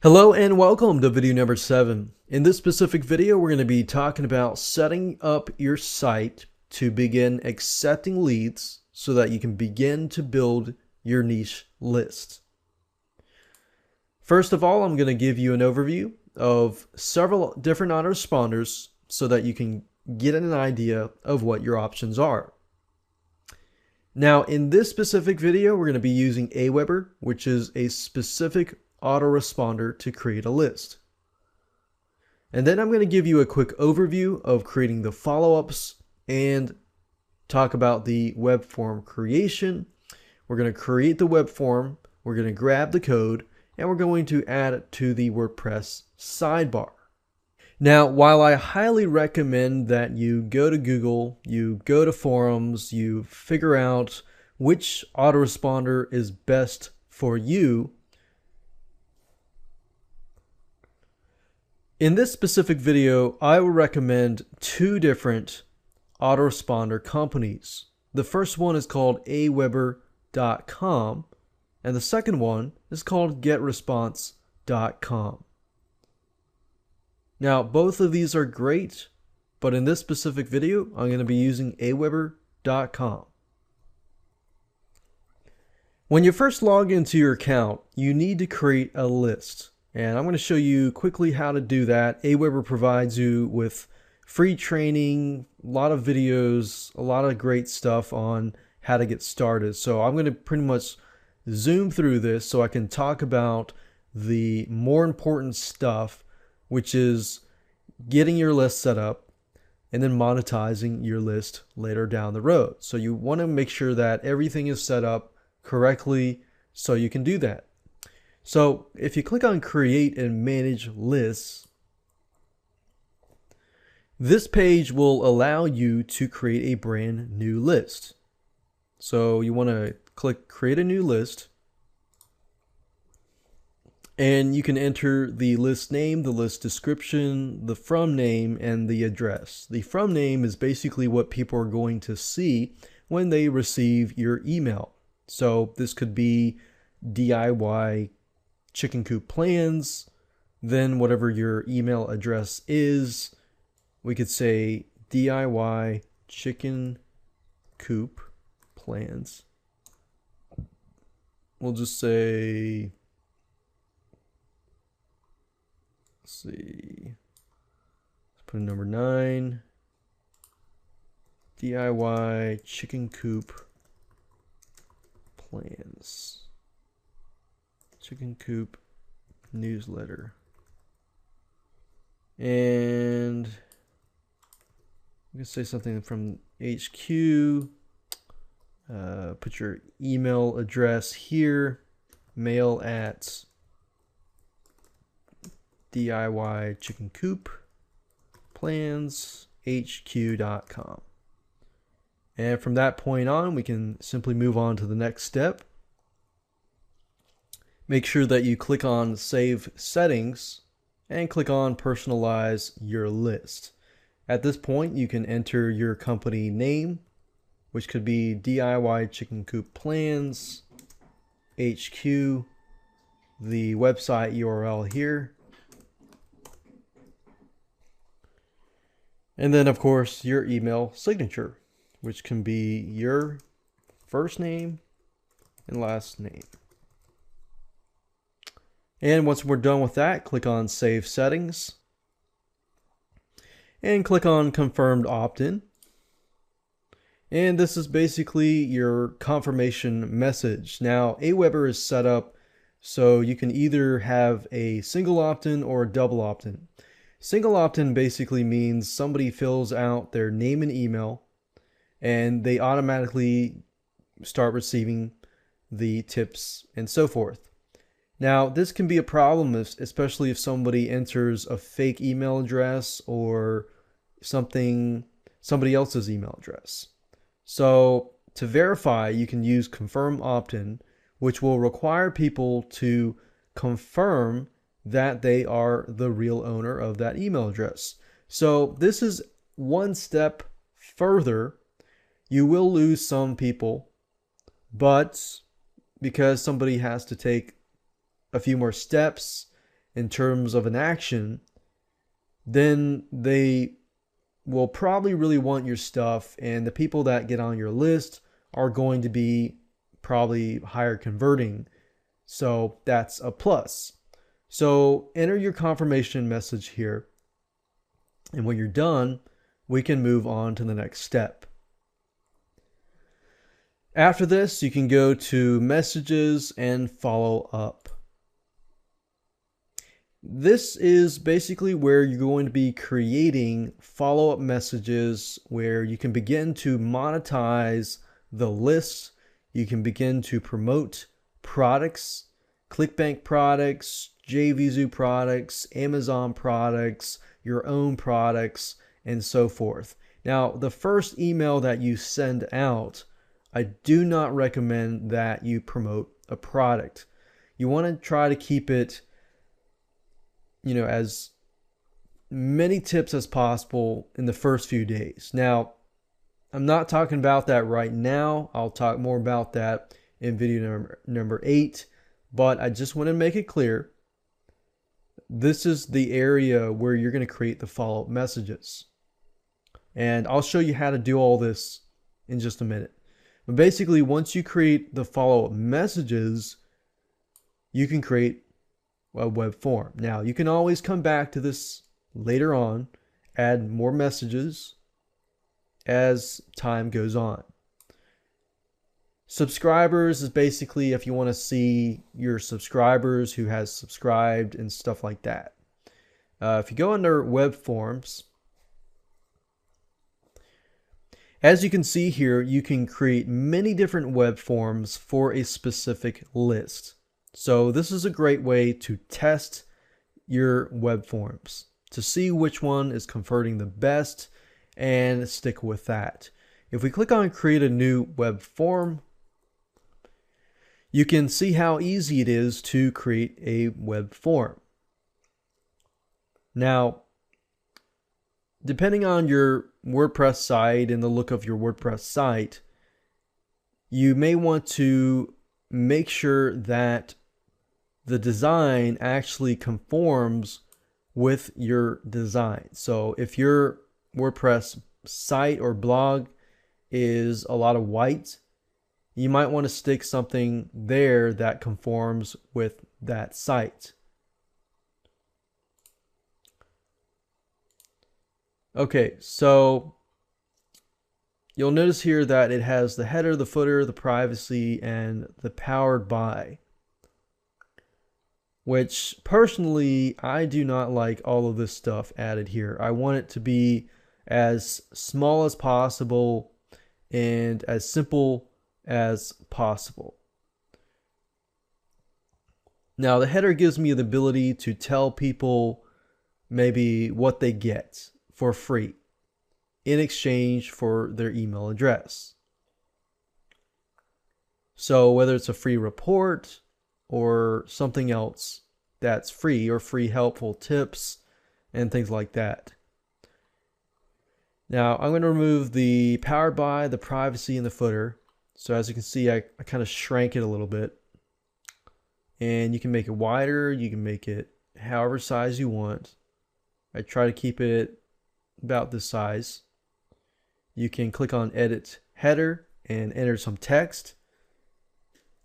Hello and welcome to video number 7. In this specific video, we're going to be talking about setting up your site to begin accepting leads so that you can begin to build your niche list. First of all, I'm going to give you an overview of several different autoresponders so that you can get an idea of what your options are. Now, in this specific video, we're going to be using Aweber, which is a specific autoresponder to create a list. And then I'm going to give you a quick overview of creating the follow-ups and talk about the web form creation. We're going to create the web form, we're going to grab the code, and we're going to add it to the WordPress sidebar. Now, while I highly recommend that you go to Google, you go to forums, you figure out which autoresponder is best for you, in this specific video, I will recommend two different autoresponder companies. The first one is called aweber.com and the second one is called getresponse.com. Now, both of these are great, but in this specific video, I'm going to be using aweber.com. When you first log into your account, you need to create a list. And I'm going to show you quickly how to do that. Aweber provides you with free training, a lot of videos, a lot of great stuff on how to get started. So I'm going to pretty much zoom through this so I can talk about the more important stuff, which is getting your list set up and then monetizing your list later down the road. So you want to make sure that everything is set up correctly so you can do that. So if you click on create and manage lists, this page will allow you to create a brand new list. So you want to click create a new list and you can enter the list name, the list description, the from name, and the address. The from name is basically what people are going to see when they receive your email. So this could be DIY chicken coop plans, then whatever your email address is, we could say DIY chicken coop plans. We'll just say, let's see, let's put in number 9, DIY chicken coop plans. Chicken coop newsletter. And we can say something from HQ. Put your email address here. Mail at DIY chicken coop plans HQ.com. And from that point on, we can simply move on to the next step. Make sure that you click on Save Settings and click on Personalize Your List. At this point, you can enter your company name, which could be DIY Chicken Coop Plans, HQ, the website URL here, and then, of course, your email signature, which can be your first name and last name. And once we're done with that, click on Save Settings and click on Confirmed Opt-in. And this is basically your confirmation message. Now, Aweber is set up so you can either have a single opt-in or a double opt-in. Single opt-in basically means somebody fills out their name and email and they automatically start receiving the tips and so forth. Now, this can be a problem, especially if somebody enters a fake email address or somebody else's email address. So to verify, you can use confirm opt-in, which will require people to confirm that they are the real owner of that email address. So this is one step further. You will lose some people, but because somebody has to take a few more steps in terms of an action, then they will probably really want your stuff, and the people that get on your list are going to be probably higher converting. So that's a plus. So enter your confirmation message here. And when you're done, we can move on to the next step. After this, you can go to messages and follow up. This is basically where you're going to be creating follow-up messages where you can begin to monetize the list. You can begin to promote products, ClickBank products, JVZoo products, Amazon products, your own products, and so forth. Now, the first email that you send out, I do not recommend that you promote a product. You want to try to keep it, as many tips as possible in the first few days. Now, I'm not talking about that right now. I'll talk more about that in video number 8, but I just want to make it clear. This is the area where you're going to create the follow-up messages. And I'll show you how to do all this in just a minute. But basically, once you create the follow-up messages, you can create a web form. Now, you can always come back to this later on, add more messages as time goes on. Subscribers is basically if you want to see your subscribers who has subscribed and stuff like that. If you go under web forms, as you can see here, you can create many different web forms for a specific list. So this is a great way to test your web forms to see which one is converting the best and stick with that. If we click on create a new web form, you can see how easy it is to create a web form. Now, depending on your WordPress site and the look of your WordPress site, you may want to make sure that the design actually conforms with your design. So if your WordPress site or blog is a lot of white, you might want to stick something there that conforms with that site. Okay, so you'll notice here that it has the header, the footer, the privacy, and the powered by, which personally, I do not like all of this stuff added here. I want it to be as small as possible and as simple as possible. Now, the header gives me the ability to tell people maybe what they get for free in exchange for their email address. So whether it's a free report or something else that's free, or free helpful tips and things like that. Now I'm going to remove the powered by, the privacy, and the footer. So as you can see, I kind of shrank it a little bit. And you can make it wider, you can make it however size you want. I try to keep it about this size. You can click on edit header and enter some text.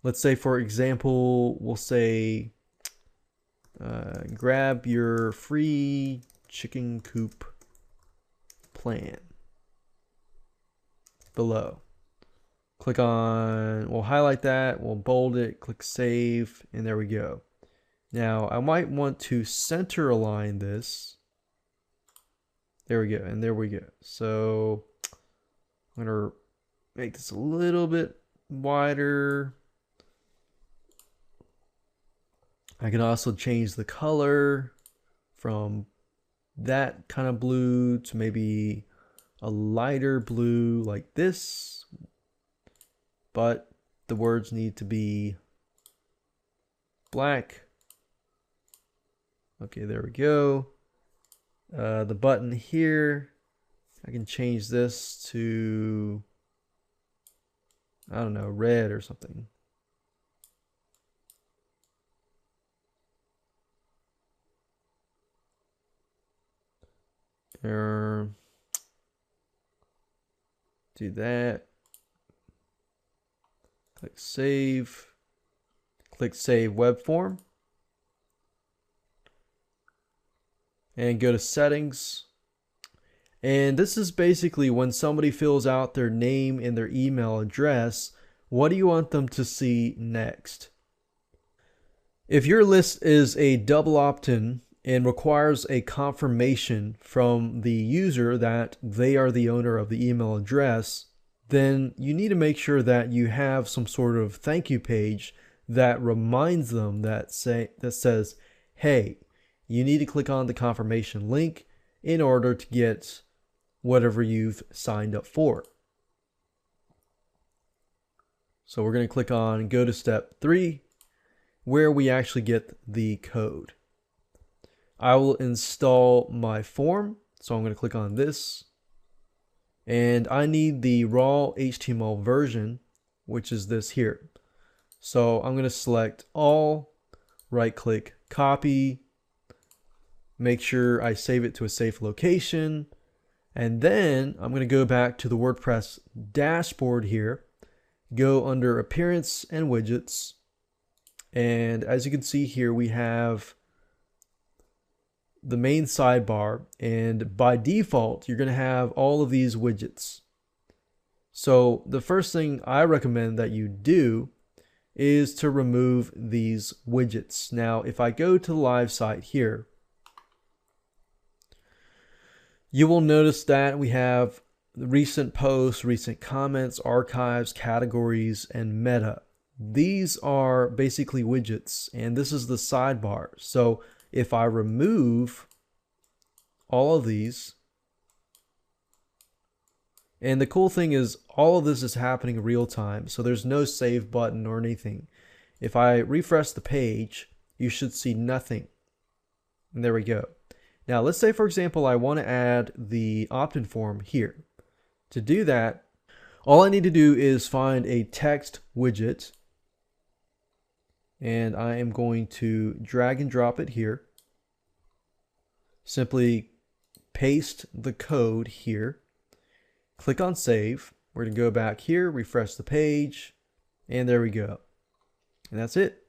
Let's say, for example, we'll say grab your free chicken coop plan below. Click on, we'll highlight that, we'll bold it, click save, and there we go. Now I might want to center align this. There we go, and there we go. So I'm gonna make this a little bit wider. I can also change the color from that kind of blue to maybe a lighter blue like this, but the words need to be black. Okay, there we go. The button here, I can change this to, I don't know, red or something. do that. Click save. Click save web form. And go to settings. And this is basically when somebody fills out their name and their email address, what do you want them to see next? If your list is a double opt-in and requires a confirmation from the user that they are the owner of the email address, then you need to make sure that you have some sort of thank you page that reminds them that says, hey, you need to click on the confirmation link in order to get whatever you've signed up for. So we're going to click on go to step 3, where we actually get the code. I will install my form. So I'm going to click on this. And I need the raw HTML version, which is this here. So I'm going to select all, right click, copy, make sure I save it to a safe location. And then I'm going to go back to the WordPress dashboard here, go under appearance and widgets. And as you can see here, we have the main sidebar, and by default, you're going to have all of these widgets. So the first thing I recommend that you do is to remove these widgets. Now, if I go to the live site here, you will notice that we have recent posts, recent comments, archives, categories, and meta. These are basically widgets, and this is the sidebar. So if I remove all of these, and the cool thing is all of this is happening real time, so there's no save button or anything. If I refresh the page, you should see nothing. And there we go. Now let's say, for example, I want to add the opt-in form here. To do that, all I need to do is find a text widget, and I am going to drag and drop it here. Simply paste the code here. Click on save. We're going to go back here, refresh the page, and there we go. And that's it.